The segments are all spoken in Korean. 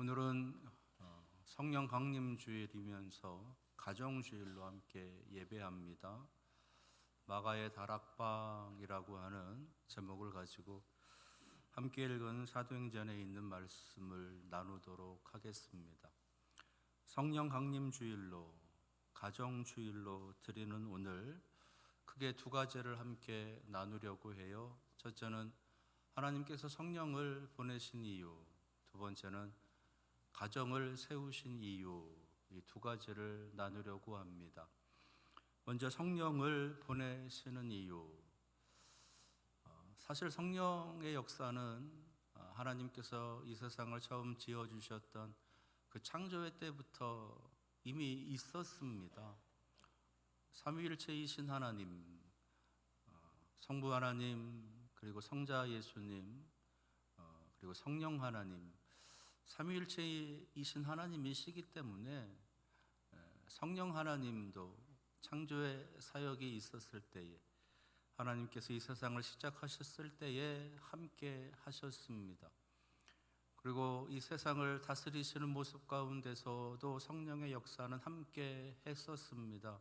오늘은 성령 강림 주일이면서 가정 주일로 함께 예배합니다. 마가의 다락방이라고 하는 제목을 가지고 함께 읽은 사도행전에 있는 말씀을 나누도록 하겠습니다. 성령 강림 주일로, 가정 주일로 드리는 오늘 크게 두 가지를 함께 나누려고 해요. 첫째는 하나님께서 성령을 보내신 이유, 두 번째는 가정을 세우신 이유, 이 두 가지를 나누려고 합니다. 먼저 성령을 보내시는 이유. 사실 성령의 역사는 하나님께서 이 세상을 처음 지어주셨던 그 창조의 때부터 이미 있었습니다. 삼위일체이신 하나님, 성부 하나님, 그리고 성자 예수님, 그리고 성령 하나님, 삼위일체이신 하나님이시기 때문에 성령 하나님도 창조의 사역이 있었을 때에, 하나님께서 이 세상을 시작하셨을 때에 함께 하셨습니다. 그리고 이 세상을 다스리시는 모습 가운데서도 성령의 역사는 함께 했었습니다.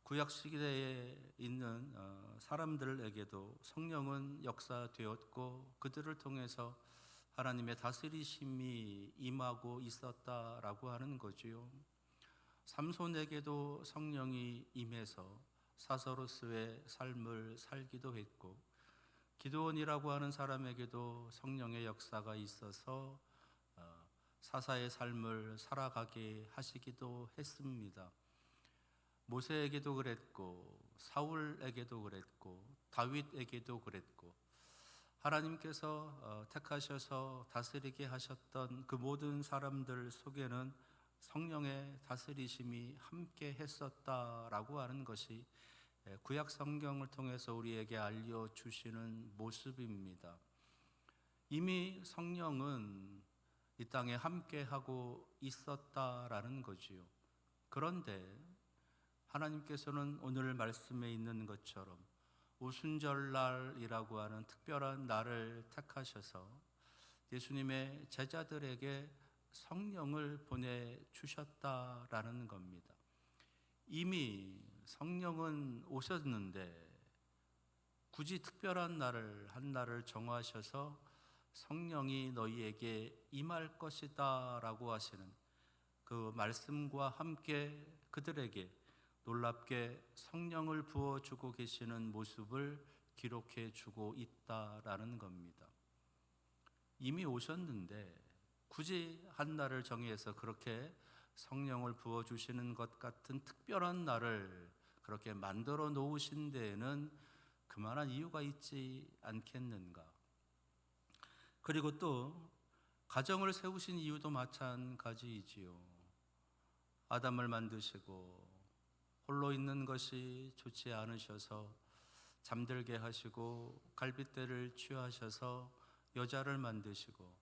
구약 시대에 있는 사람들에게도 성령은 역사되었고 그들을 통해서 하나님의 다스리심이 임하고 있었다라고 하는 거지요. 삼손에게도 성령이 임해서 사사로스의 삶을 살기도 했고, 기드온이라고 하는 사람에게도 성령의 역사가 있어서 사사의 삶을 살아가게 하시기도 했습니다. 모세에게도 그랬고, 사울에게도 그랬고, 다윗에게도 그랬고, 하나님께서 택하셔서 다스리게 하셨던 그 모든 사람들 속에는 성령의 다스리심이 함께 했었다라고 하는 것이 구약 성경을 통해서 우리에게 알려주시는 모습입니다. 이미 성령은 이 땅에 함께하고 있었다라는 거지요. 그런데 하나님께서는 오늘 말씀에 있는 것처럼 오순절날이라고 하는 특별한 날을 택하셔서 예수님의 제자들에게 성령을 보내주셨다라는 겁니다. 이미 성령은 오셨는데 굳이 특별한 날을, 한 날을 정하셔서 성령이 너희에게 임할 것이다 라고 하시는 그 말씀과 함께 그들에게 놀랍게 성령을 부어주고 계시는 모습을 기록해 주고 있다라는 겁니다. 이미 오셨는데 굳이 한 날을 정해서 그렇게 성령을 부어주시는 것 같은 특별한 날을 그렇게 만들어 놓으신 데에는 그만한 이유가 있지 않겠는가. 그리고 또 가정을 세우신 이유도 마찬가지이지요. 아담을 만드시고 홀로 있는 것이 좋지 않으셔서 잠들게 하시고 갈빗대를 취하셔서 여자를 만드시고,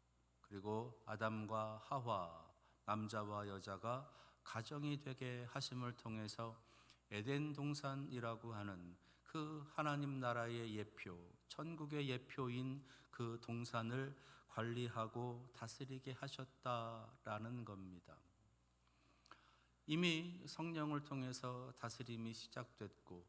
그리고 아담과 하와, 남자와 여자가 가정이 되게 하심을 통해서 에덴 동산이라고 하는 그 하나님 나라의 예표, 천국의 예표인 그 동산을 관리하고 다스리게 하셨다라는 겁니다. 이미 성령을 통해서 다스림이 시작됐고,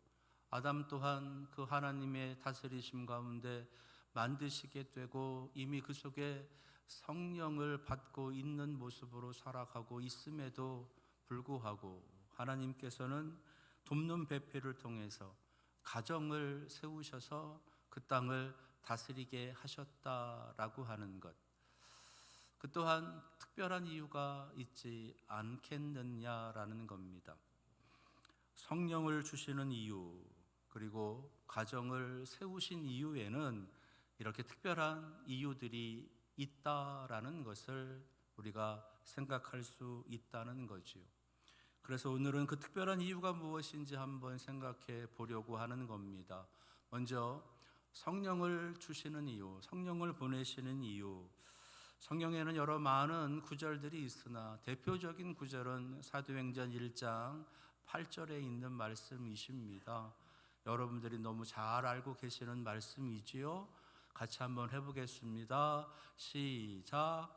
아담 또한 그 하나님의 다스리심 가운데 만드시게 되고 이미 그 속에 성령을 받고 있는 모습으로 살아가고 있음에도 불구하고 하나님께서는 돕는 배필을 통해서 가정을 세우셔서 그 땅을 다스리게 하셨다라고 하는 것, 그 또한 특별한 이유가 있지 않겠느냐라는 겁니다. 성령을 주시는 이유, 그리고 가정을 세우신 이유에는 이렇게 특별한 이유들이 있다라는 것을 우리가 생각할 수 있다는 거지요. 그래서 오늘은 그 특별한 이유가 무엇인지 한번 생각해 보려고 하는 겁니다. 먼저 성령을 주시는 이유, 성령을 보내시는 이유. 성경에는 여러 많은 구절들이 있으나 대표적인 구절은 사도행전 1장 8절에 있는 말씀이십니다. 여러분들이 너무 잘 알고 계시는 말씀이지요. 같이 한번 해보겠습니다. 시작.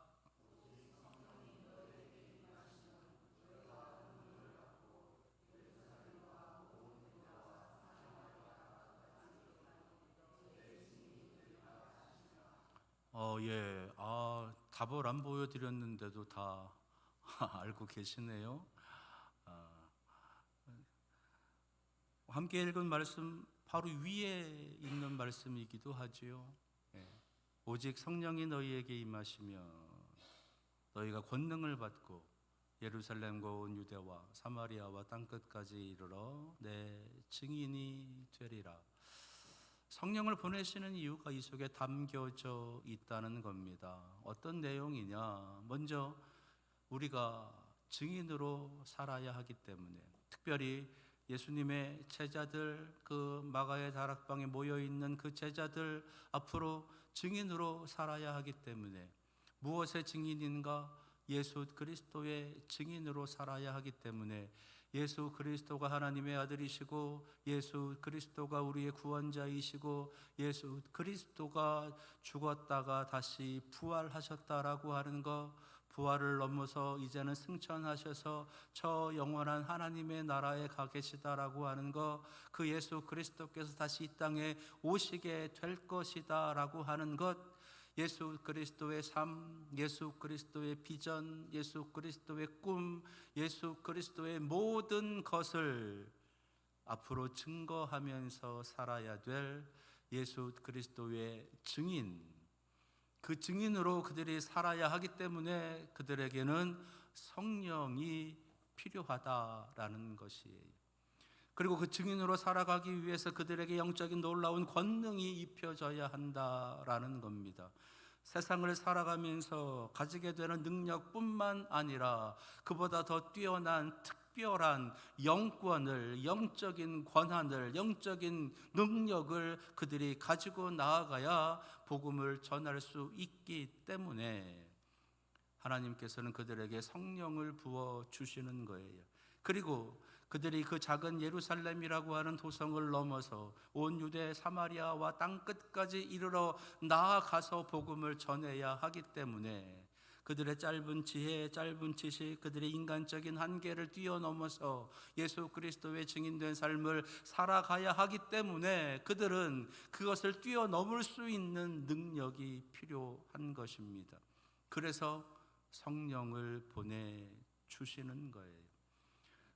예. 답을 안 보여드렸는데도 다 알고 계시네요. 아, 함께 읽은 말씀 바로 위에 있는 말씀이기도 하지요. 예. 오직 성령이 너희에게 임하시며 너희가 권능을 받고 예루살렘과 온 유대와 사마리아와 땅끝까지 이르러 내 증인이 되리라. 성령을 보내시는 이유가 이 속에 담겨져 있다는 겁니다. 어떤 내용이냐? 먼저 우리가 증인으로 살아야 하기 때문에, 특별히 예수님의 제자들, 그 마가의 다락방에 모여 있는 그 제자들 앞으로 증인으로 살아야 하기 때문에, 무엇의 증인인가? 예수 그리스도의 증인으로 살아야 하기 때문에, 예수 그리스도가 하나님의 아들이시고 예수 그리스도가 우리의 구원자이시고 예수 그리스도가 죽었다가 다시 부활하셨다라고 하는 것, 부활을 넘어서 이제는 승천하셔서 저 영원한 하나님의 나라에 가 계시다라고 하는 것, 그 예수 그리스도께서 다시 이 땅에 오시게 될 것이다라고 하는 것, 예수 그리스도의 삶, 예수 그리스도의 비전, 예수 그리스도의 꿈, 예수 그리스도의 모든 것을 앞으로 증거하면서 살아야 될 예수 그리스도의 증인, 그 증인으로 그들이 살아야 하기 때문에 그들에게는 성령이 필요하다라는 것이에요. 그리고 그 증인으로 살아가기 위해서 그들에게 영적인 놀라운 권능이 입혀져야 한다라는 겁니다. 세상을 살아가면서 가지게 되는 능력뿐만 아니라 그보다 더 뛰어난 특별한 영권을, 영적인 권한을, 영적인 능력을 그들이 가지고 나아가야 복음을 전할 수 있기 때문에 하나님께서는 그들에게 성령을 부어 주시는 거예요. 그리고 그들이 그 작은 예루살렘이라고 하는 도성을 넘어서 온 유대 사마리아와 땅끝까지 이르러 나아가서 복음을 전해야 하기 때문에 그들의 짧은 지혜, 짧은 지식, 그들의 인간적인 한계를 뛰어넘어서 예수 그리스도의 증인된 삶을 살아가야 하기 때문에 그들은 그것을 뛰어넘을 수 있는 능력이 필요한 것입니다. 그래서 성령을 보내주시는 거예요.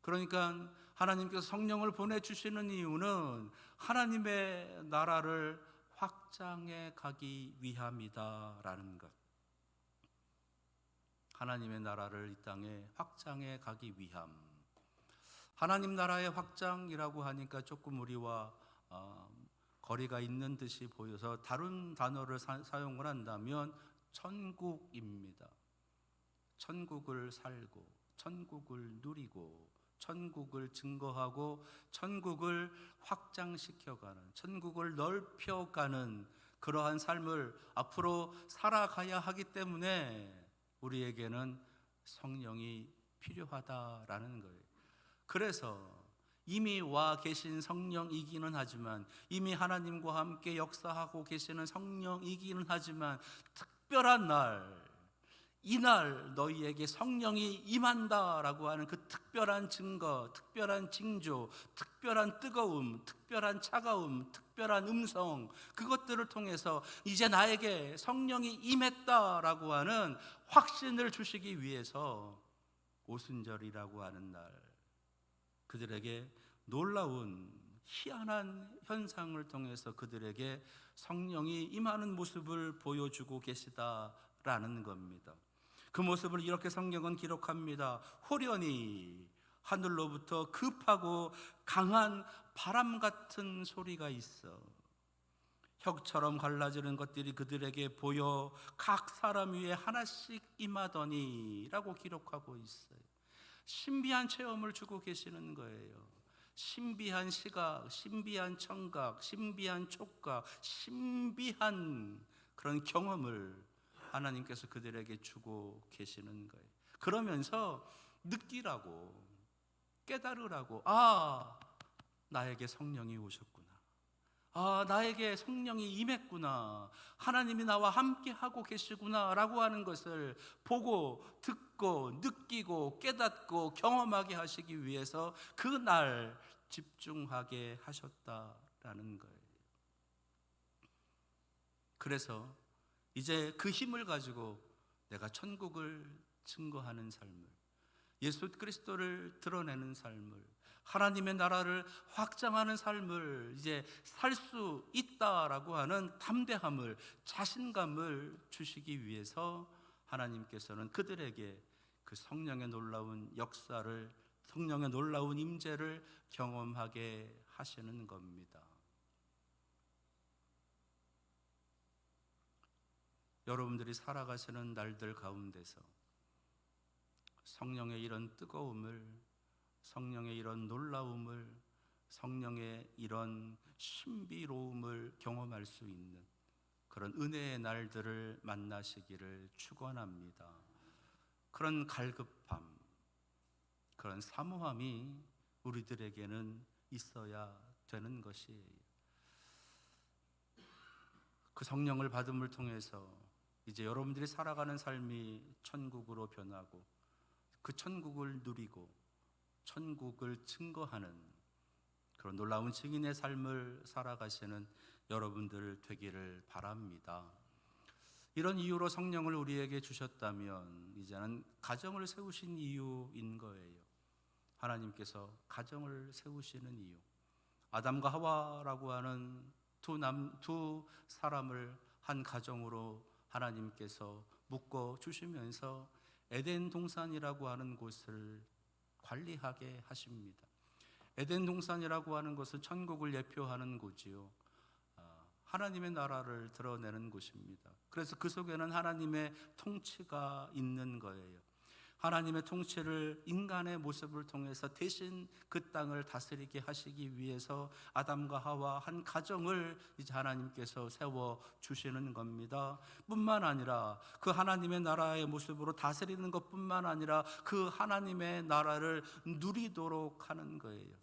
그러니까 하나님께서 성령을 보내주시는 이유는 하나님의 나라를 확장해 가기 위함이다라는 것. 하나님의 나라를 이 땅에 확장해 가기 위함. 하나님 나라의 확장이라고 하니까 조금 우리와 거리가 있는 듯이 보여서 다른 단어를 사용을 한다면 천국입니다. 천국을 살고, 천국을 누리고, 천국을 증거하고, 천국을 확장시켜가는, 천국을 넓혀가는 그러한 삶을 앞으로 살아가야 하기 때문에 우리에게는 성령이 필요하다라는 거예요. 그래서 이미 와 계신 성령이기는 하지만, 이미 하나님과 함께 역사하고 계시는 성령이기는 하지만, 특별한 날, 이날 너희에게 성령이 임한다라고 하는 그 특별한 증거, 특별한 징조, 특별한 뜨거움, 특별한 차가움, 특별한 음성, 그것들을 통해서 이제 나에게 성령이 임했다라고 하는 확신을 주시기 위해서 오순절이라고 하는 날 그들에게 놀라운 희한한 현상을 통해서 그들에게 성령이 임하는 모습을 보여주고 계시다라는 겁니다. 그 모습을 이렇게 성경은 기록합니다. 호련히 하늘로부터 급하고 강한 바람 같은 소리가 있어 혁처럼 갈라지는 것들이 그들에게 보여 각 사람 위에 하나씩 임하더니 라고 기록하고 있어요. 신비한 체험을 주고 계시는 거예요. 신비한 시각, 신비한 청각, 신비한 촉각, 신비한 그런 경험을 하나님께서 그들에게 주고 계시는 거예요. 그러면서 느끼라고, 깨달으라고, 나에게 성령이 오셨구나. 나에게 성령이 임했구나. 하나님이 나와 함께 하고 계시구나 라고 하는 것을 보고 듣고 느끼고 깨닫고 경험하게 하시기 위해서 그날 집중하게 하셨다라는 거예요. 그래서 이제 그 힘을 가지고 내가 천국을 증거하는 삶을, 예수 그리스도를 드러내는 삶을, 하나님의 나라를 확장하는 삶을 이제 살 수 있다라고 하는 담대함을, 자신감을 주시기 위해서 하나님께서는 그들에게 그 성령의 놀라운 역사를, 성령의 놀라운 임재를 경험하게 하시는 겁니다. 여러분들이 살아가시는 날들 가운데서 성령의 이런 뜨거움을, 성령의 이런 놀라움을, 성령의 이런 신비로움을 경험할 수 있는 그런 은혜의 날들을 만나시기를 축원합니다. 그런 갈급함, 그런 사모함이 우리들에게는 있어야 되는 것이에요. 그 성령을 받음을 통해서 이제 여러분들이 살아가는 삶이 천국으로 변하고 그 천국을 누리고 천국을 증거하는 그런 놀라운 증인의 삶을 살아가시는 여러분들 되기를 바랍니다. 이런 이유로 성령을 우리에게 주셨다면 이제는 가정을 세우신 이유인 거예요. 하나님께서 가정을 세우시는 이유, 아담과 하와라고 하는 두 사람을 한 가정으로 하나님께서 묶어 주시면서 에덴 동산이라고 하는 곳을 관리하게 하십니다. 에덴 동산이라고 하는 것은 천국을 예표하는 곳이요, 하나님의 나라를 드러내는 곳입니다. 그래서 그 속에는 하나님의 통치가 있는 거예요. 하나님의 통치를 인간의 모습을 통해서 대신 그 땅을 다스리게 하시기 위해서 아담과 하와 한 가정을 이제 하나님께서 세워 주시는 겁니다. 뿐만 아니라 그 하나님의 나라의 모습으로 다스리는 것뿐만 아니라 그 하나님의 나라를 누리도록 하는 거예요.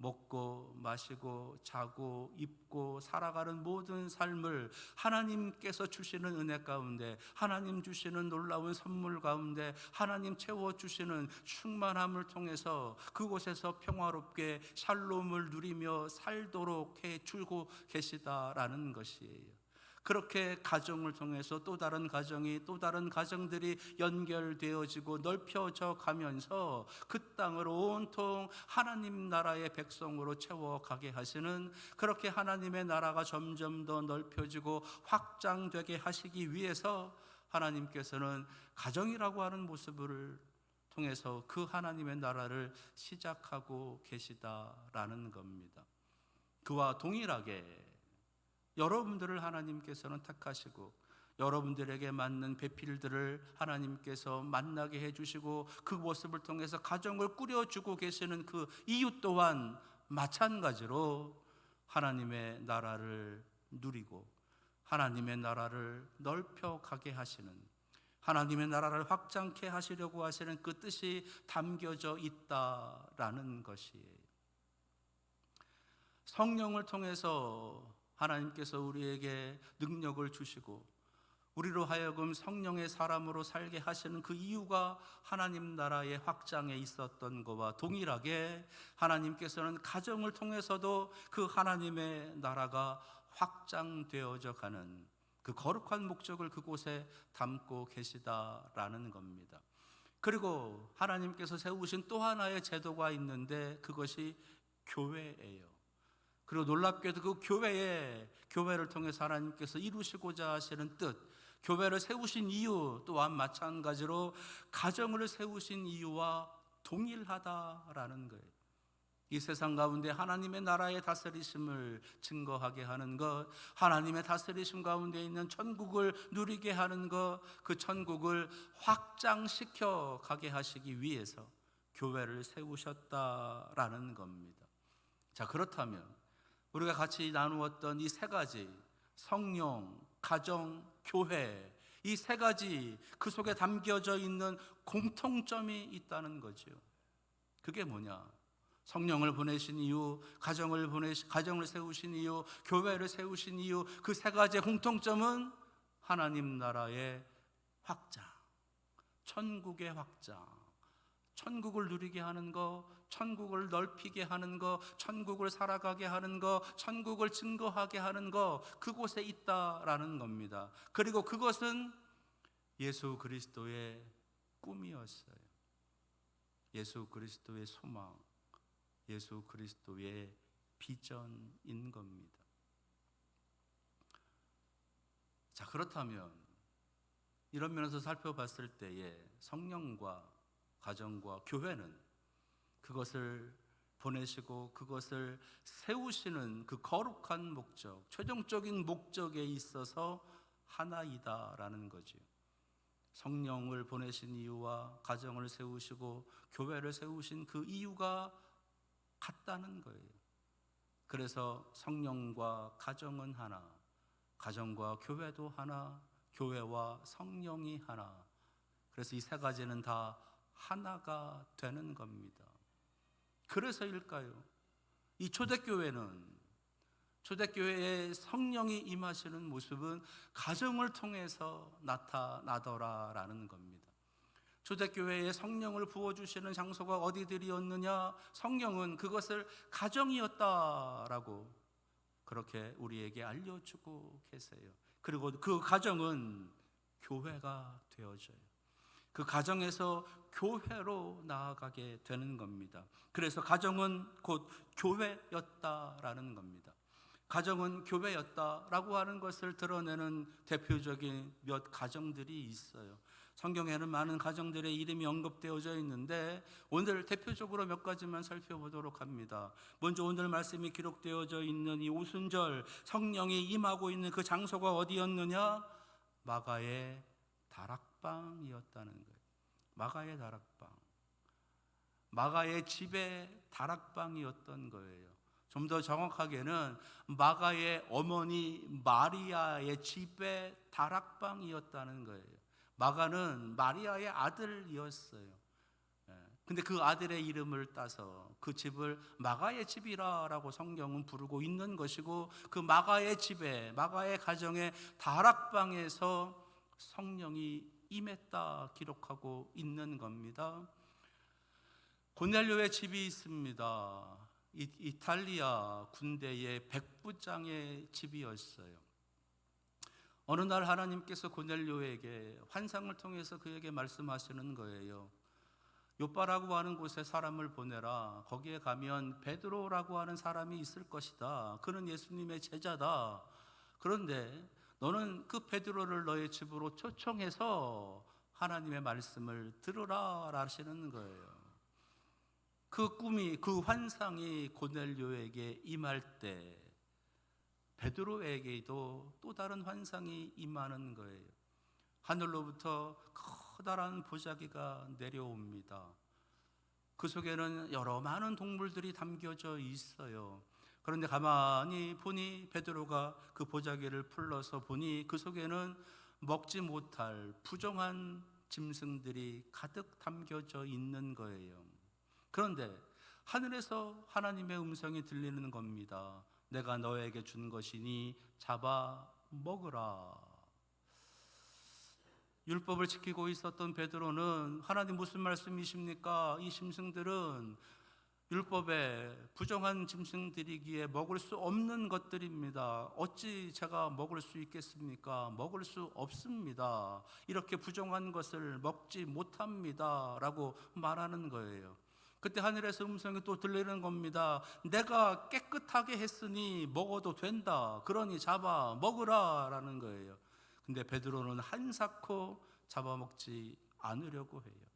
먹고 마시고 자고 입고 살아가는 모든 삶을 하나님께서 주시는 은혜 가운데, 하나님 주시는 놀라운 선물 가운데, 하나님 채워주시는 충만함을 통해서 그곳에서 평화롭게 샬롬을 누리며 살도록 해주고 계시다라는 것이에요. 그렇게 가정을 통해서 또 다른 가정이, 또 다른 가정들이 연결되어지고 넓혀져 가면서 그 땅을 온통 하나님 나라의 백성으로 채워가게 하시는, 그렇게 하나님의 나라가 점점 더 넓혀지고 확장되게 하시기 위해서 하나님께서는 가정이라고 하는 모습을 통해서 그 하나님의 나라를 시작하고 계시다라는 겁니다. 그와 동일하게 여러분들을 하나님께서는 택하시고 여러분들에게 맞는 배필들을 하나님께서 만나게 해주시고 그 모습을 통해서 가정을 꾸려주고 계시는 그 이유 또한 마찬가지로 하나님의 나라를 누리고 하나님의 나라를 넓혀가게 하시는, 하나님의 나라를 확장케 하시려고 하시는 그 뜻이 담겨져 있다라는 것이에요. 성령을 통해서 하나님께서 우리에게 능력을 주시고 우리로 하여금 성령의 사람으로 살게 하시는 그 이유가 하나님 나라의 확장에 있었던 것과 동일하게 하나님께서는 가정을 통해서도 그 하나님의 나라가 확장되어져 가는 그 거룩한 목적을 그곳에 담고 계시다라는 겁니다. 그리고 하나님께서 세우신 또 하나의 제도가 있는데 그것이 교회예요. 그리고 놀랍게도 그 교회를 통해서 하나님께서 이루시고자 하시는 뜻, 교회를 세우신 이유 또한 마찬가지로 가정을 세우신 이유와 동일하다라는 거예요. 이 세상 가운데 하나님의 나라의 다스리심을 증거하게 하는 것, 하나님의 다스리심 가운데 있는 천국을 누리게 하는 것, 그 천국을 확장시켜 가게 하시기 위해서 교회를 세우셨다라는 겁니다. 자, 그렇다면 우리가 같이 나누었던 이 세 가지, 성령, 가정, 교회, 이 세 가지 그 속에 담겨져 있는 공통점이 있다는 거죠. 그게 뭐냐? 성령을 보내신 이유, 가정을 세우신 이유, 교회를 세우신 이유, 그 세 가지의 공통점은 하나님 나라의 확장, 천국의 확장, 천국을 누리게 하는 거, 천국을 넓히게 하는 거, 천국을 살아가게 하는 거, 천국을 증거하게 하는 거, 그곳에 있다라는 겁니다. 그리고 그것은 예수 그리스도의 꿈이었어요. 예수 그리스도의 소망, 예수 그리스도의 비전인 겁니다. 자, 그렇다면 이런 면에서 살펴봤을 때에 성령과 가정과 교회는 그것을 보내시고 그것을 세우시는 그 거룩한 목적, 최종적인 목적에 있어서 하나이다라는 거지요. 성령을 보내신 이유와 가정을 세우시고 교회를 세우신 그 이유가 같다는 거예요. 그래서 성령과 가정은 하나, 가정과 교회도 하나, 교회와 성령이 하나. 그래서 이 세 가지는 다 하나가 되는 겁니다. 그래서일까요? 이 초대교회의 성령이 임하시는 모습은 가정을 통해서 나타나더라라는 겁니다. 초대교회에 성령을 부어주시는 장소가 어디들이었느냐? 성령은 그것을 가정이었다라고 그렇게 우리에게 알려주고 계세요. 그리고 그 가정은 교회가 되어져요. 그 가정에서 교회로 나아가게 되는 겁니다. 그래서 가정은 곧 교회였다라는 겁니다. 가정은 교회였다라고 하는 것을 드러내는 대표적인 몇 가정들이 있어요. 성경에는 많은 가정들의 이름이 언급되어져 있는데 오늘 대표적으로 몇 가지만 살펴보도록 합니다. 먼저 오늘 말씀이 기록되어져 있는 이 오순절 성령이 임하고 있는 그 장소가 어디였느냐? 마가의 다락방이었다는 거예요. 마가의 다락방, 마가의 집의 다락방이었던 거예요. 좀 더 정확하게는 마가의 어머니 마리아의 집의 다락방이었다는 거예요. 마가는 마리아의 아들이었어요. 근데 그 아들의 이름을 따서 그 집을 마가의 집이라고 성경은 부르고 있는 것이고, 그 마가의 집에, 마가의 가정의 다락방에서 성령이 임했다 기록하고 있는 겁니다. 고넬료의 집이 있습니다. 이탈리아 군대의 백부장의 집이었어요. 어느 날 하나님께서 고넬료에게 환상을 통해서 그에게 말씀하시는 거예요. 요빠라고 하는 곳에 사람을 보내라. 거기에 가면 베드로라고 하는 사람이 있을 것이다. 그는 예수님의 제자다. 그런데 너는 그 베드로를 너의 집으로 초청해서 하나님의 말씀을 들으라 하시는 거예요. 그 꿈이, 그 환상이 고넬료에게 임할 때 베드로에게도 또 다른 환상이 임하는 거예요. 하늘로부터 커다란 보자기가 내려옵니다. 그 속에는 여러 많은 동물들이 담겨져 있어요. 그런데 가만히 보니 베드로가 그 보자기를 풀러서 보니 그 속에는 먹지 못할 부정한 짐승들이 가득 담겨져 있는 거예요. 그런데 하늘에서 하나님의 음성이 들리는 겁니다. 내가 너에게 준 것이니 잡아 먹으라. 율법을 지키고 있었던 베드로는 하나님 무슨 말씀이십니까? 이 짐승들은 율법에 부정한 짐승들이기에 먹을 수 없는 것들입니다. 어찌 제가 먹을 수 있겠습니까? 먹을 수 없습니다. 이렇게 부정한 것을 먹지 못합니다 라고 말하는 거예요. 그때 하늘에서 음성이 또 들리는 겁니다. 내가 깨끗하게 했으니 먹어도 된다. 그러니 잡아 먹으라 라는 거예요. 근데 베드로는 한사코 잡아먹지 않으려고 해요.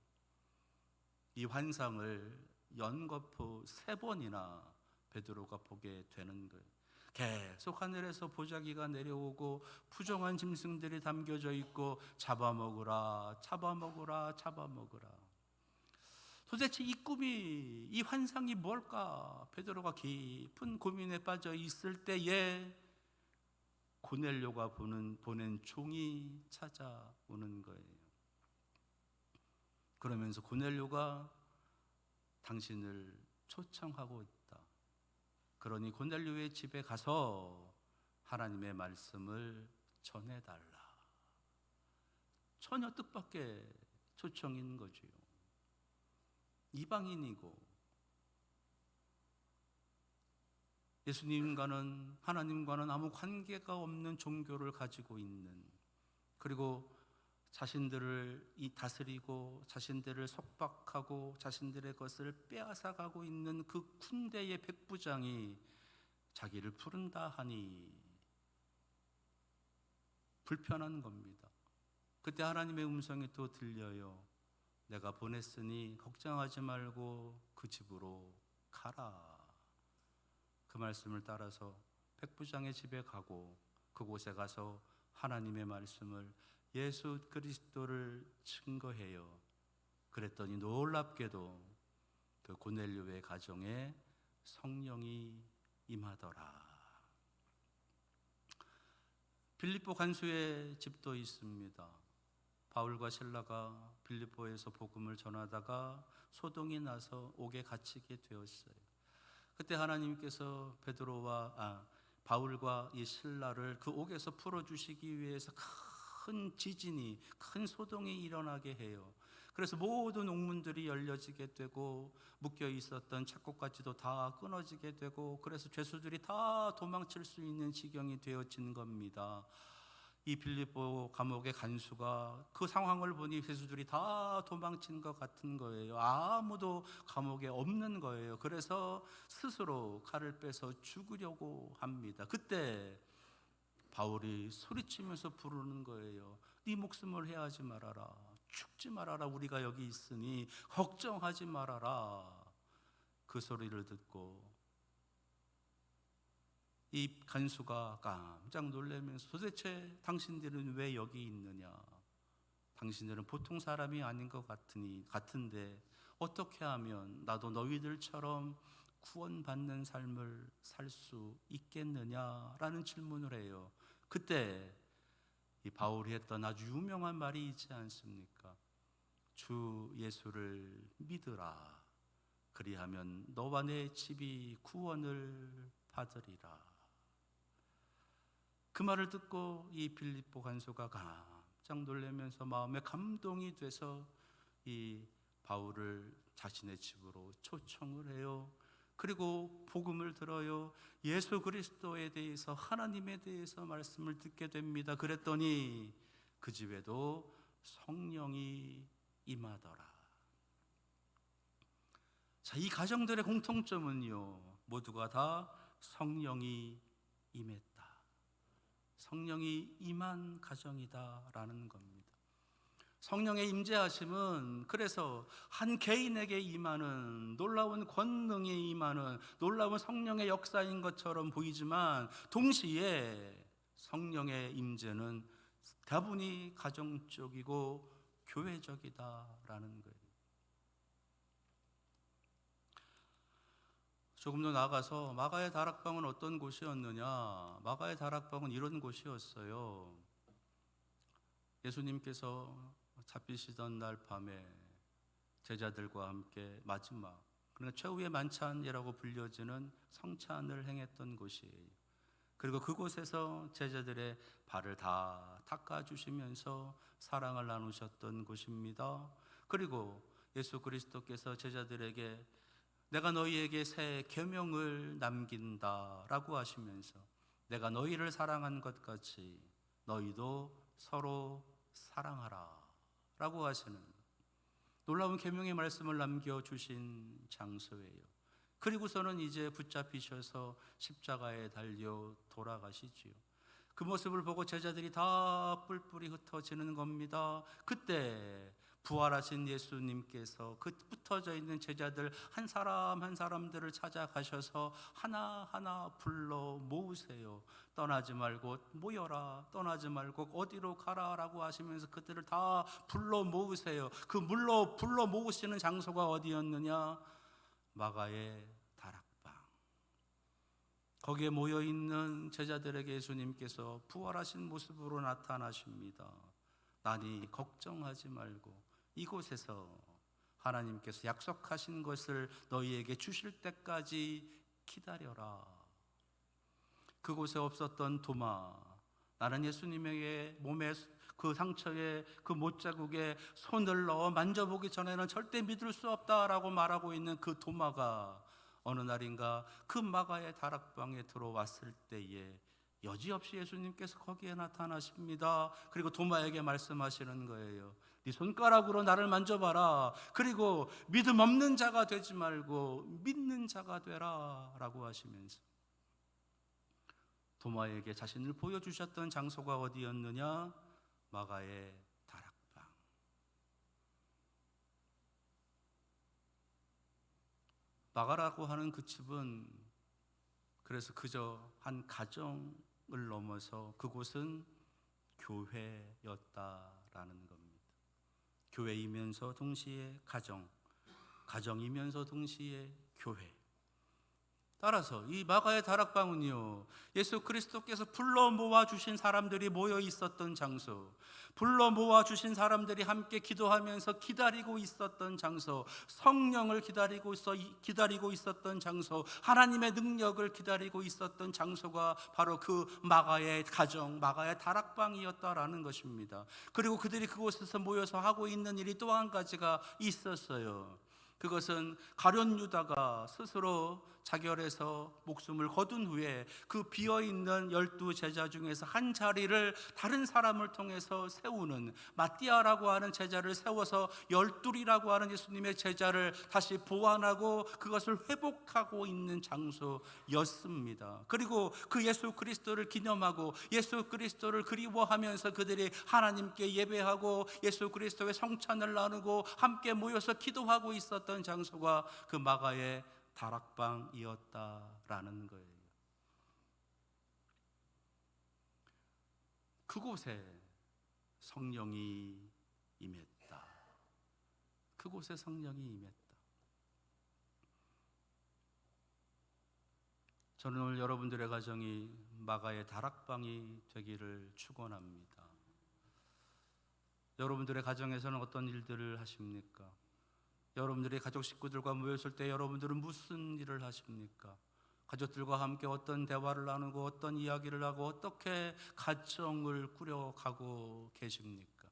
이 환상을 연거푸 3번이나 베드로가 보게 되는 거예요. 계속 하늘에서 보자기가 내려오고 부정한 짐승들이 담겨져 있고 잡아먹으라, 잡아먹으라, 잡아먹으라. 도대체 이 꿈이, 이 환상이 뭘까? 베드로가 깊은 고민에 빠져 있을 때에 고넬료가 보낸 종이 찾아오는 거예요. 그러면서 고넬료가 당신을 초청하고 있다. 그러니 고넬료의 집에 가서 하나님의 말씀을 전해달라. 전혀 뜻밖의 초청인 거지요. 이방인이고 예수님과는, 하나님과는 아무 관계가 없는 종교를 가지고 있는, 그리고 자신들을 다스리고 자신들을 속박하고 자신들의 것을 빼앗아가고 있는 그 군대의 백부장이 자기를 부른다 하니 불편한 겁니다. 그때 하나님의 음성이 또 들려요. 내가 보냈으니 걱정하지 말고 그 집으로 가라. 그 말씀을 따라서 백부장의 집에 가고 그곳에 가서 하나님의 말씀을, 예수 그리스도를 증거해요. 그랬더니 놀랍게도 그 고넬료의 가정에 성령이 임하더라. 빌립보 간수의 집도 있습니다. 바울과 실라가 빌립보에서 복음을 전하다가 소동이 나서 옥에 갇히게 되었어요. 그때 하나님께서 바울과 이 실라를 그 옥에서 풀어주시기 위해서 큰 지진이, 큰 소동이 일어나게 해요. 그래서 모든 옥문들이 열려지게 되고 묶여 있었던 착고까지도 다 끊어지게 되고, 그래서 죄수들이 다 도망칠 수 있는 지경이 되어진 겁니다. 이 빌립보 감옥의 간수가 그 상황을 보니 죄수들이 다 도망친 것 같은 거예요. 아무도 감옥에 없는 거예요. 그래서 스스로 칼을 빼서 죽으려고 합니다. 그때 바울이 소리치면서 부르는 거예요. 네 목숨을 해하지 말아라. 죽지 말아라. 우리가 여기 있으니 걱정하지 말아라. 그 소리를 듣고 이 간수가 깜짝 놀라면서, 도대체 당신들은 왜 여기 있느냐? 당신들은 보통 사람이 아닌 것 같은데 어떻게 하면 나도 너희들처럼 구원받는 삶을 살 수 있겠느냐라는 질문을 해요. 그때 이 바울이 했던 아주 유명한 말이 있지 않습니까? 주 예수를 믿으라. 그리하면 너와 내 집이 구원을 받으리라. 그 말을 듣고 이 빌립보 간수가 깜짝 놀라면서 마음에 감동이 돼서 이 바울을 자신의 집으로 초청을 해요. 그리고 복음을 들어요. 예수 그리스도에 대해서, 하나님에 대해서 말씀을 듣게 됩니다. 그랬더니 그 집에도 성령이 임하더라. 자, 이 가정들의 공통점은요, 모두가 다 성령이 임했다. 성령이 임한 가정이다라는 겁니다. 성령의 임재하심은 그래서 한 개인에게 임하는 놀라운 권능이 임하는 놀라운 성령의 역사인 것처럼 보이지만, 동시에 성령의 임재는 다분히 가정적이고 교회적이다라는 거예요. 조금 더 나아가서 마가의 다락방은 어떤 곳이었느냐? 마가의 다락방은 이런 곳이었어요. 예수님께서 잡히시던 날 밤에 제자들과 함께 마지막, 그러니까 최후의 만찬이라고 불려지는 성찬을 행했던 곳이에요. 그리고 그곳에서 제자들의 발을 다 닦아주시면서 사랑을 나누셨던 곳입니다. 그리고 예수 그리스도께서 제자들에게 내가 너희에게 새 계명을 남긴다라고 하시면서, 내가 너희를 사랑한 것 같이 너희도 서로 사랑하라 라고 하시는 놀라운 계명의 말씀을 남겨주신 장소예요. 그리고서는 이제 붙잡히셔서 십자가에 달려 돌아가시지요. 그 모습을 보고 제자들이 다 뿔뿔이 흩어지는 겁니다. 그때 부활하신 예수님께서 그 흩어져 있는 제자들 한 사람 한 사람들을 찾아가셔서 하나하나 불러 모으세요. 떠나지 말고 모여라. 떠나지 말고 어디로 가라라고 하시면서 그들을 다 불러 모으세요. 그 불러 모으시는 장소가 어디였느냐? 마가의 다락방. 거기에 모여있는 제자들에게 예수님께서 부활하신 모습으로 나타나십니다. 나니 걱정하지 말고 이곳에서 하나님께서 약속하신 것을 너희에게 주실 때까지 기다려라. 그곳에 없었던 도마, 나는 예수님에게 몸에 그 상처에 그 못자국에 손을 넣어 만져보기 전에는 절대 믿을 수 없다라고 말하고 있는 그 도마가 어느 날인가 그 마가의 다락방에 들어왔을 때에 여지없이 예수님께서 거기에 나타나십니다. 그리고 도마에게 말씀하시는 거예요. 네 손가락으로 나를 만져봐라. 그리고 믿음 없는 자가 되지 말고 믿는 자가 되라 라고 하시면서 도마에게 자신을 보여주셨던 장소가 어디였느냐? 마가의 다락방. 마가라고 하는 그 집은 그래서 그저 한 가정을 넘어서 그곳은 교회였다라는 겁니다. 교회이면서 동시에 가정, 가정이면서 동시에 교회. 따라서 이 마가의 다락방은요, 예수 그리스도께서 불러 모아 주신 사람들이 모여 있었던 장소, 불러 모아 주신 사람들이 함께 기도하면서 기다리고 있었던 장소, 성령을 기다리고 있었던 장소, 하나님의 능력을 기다리고 있었던 장소가 바로 그 마가의 가정, 마가의 다락방이었다라는 것입니다. 그리고 그들이 그곳에서 모여서 하고 있는 일이 또 한 가지가 있었어요. 그것은 가룟 유다가 스스로 자결해서 목숨을 거둔 후에 그 비어있는 12 제자 중에서 한 자리를 다른 사람을 통해서 세우는, 마띠아라고 하는 제자를 세워서 12이라고 하는 예수님의 제자를 다시 보완하고 그것을 회복하고 있는 장소였습니다. 그리고 그 예수 그리스도를 기념하고 예수 그리스도를 그리워하면서 그들이 하나님께 예배하고 예수 그리스도의 성찬을 나누고 함께 모여서 기도하고 있었던 장소가 그 마가의 다락방이었다라는 거예요. 그곳에 성령이 임했다. 그곳에 성령이 임했다. 저는 오늘 여러분들의 가정이 마가의 다락방이 되기를 축원합니다. 여러분들의 가정에서는 어떤 일들을 하십니까? 여러분들이 가족 식구들과 모였을 때 여러분들은 무슨 일을 하십니까? 가족들과 함께 어떤 대화를 나누고 어떤 이야기를 하고 어떻게 가정을 꾸려가고 계십니까?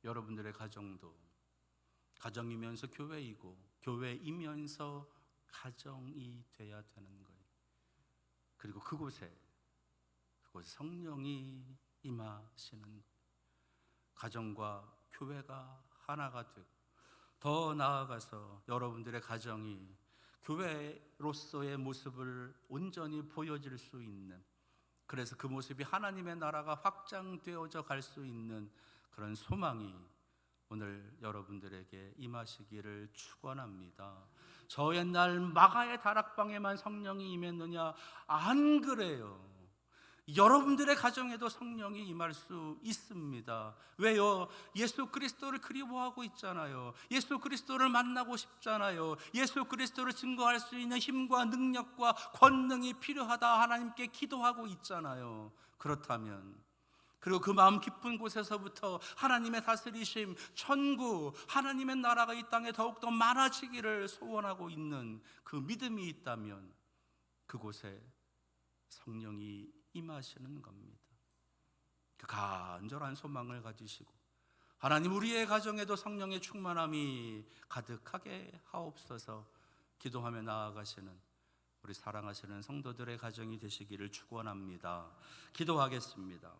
여러분들의 가정도 가정이면서 교회이고 교회이면서 가정이 돼야 되는 거예요. 그리고 그곳에 성령이 임하시는 거예요. 가정과 교회가 하나가 되고 더 나아가서 여러분들의 가정이 교회로서의 모습을 온전히 보여줄 수 있는, 그래서 그 모습이 하나님의 나라가 확장되어져 갈 수 있는 그런 소망이 오늘 여러분들에게 임하시기를 축원합니다. 저 옛날 마가의 다락방에만 성령이 임했느냐? 안 그래요. 여러분들의 가정에도 성령이 임할 수 있습니다. 왜요? 예수 그리스도를 그리워하고 있잖아요. 예수 그리스도를 만나고 싶잖아요. 예수 그리스도를 증거할 수 있는 힘과 능력과 권능이 필요하다 하나님께 기도하고 있잖아요. 그렇다면 그리고 그 마음 깊은 곳에서부터 하나님의 다스리심, 천국, 하나님의 나라가 이 땅에 더욱더 많아지기를 소원하고 있는 그 믿음이 있다면 그곳에 성령이 임하시는 겁니다. 그 간절한 소망을 가지시고 하나님 우리의 가정에도 성령의 충만함이 가득하게 하옵소서 기도하며 나아가시는 우리 사랑하시는 성도들의 가정이 되시기를 축원합니다. 기도하겠습니다.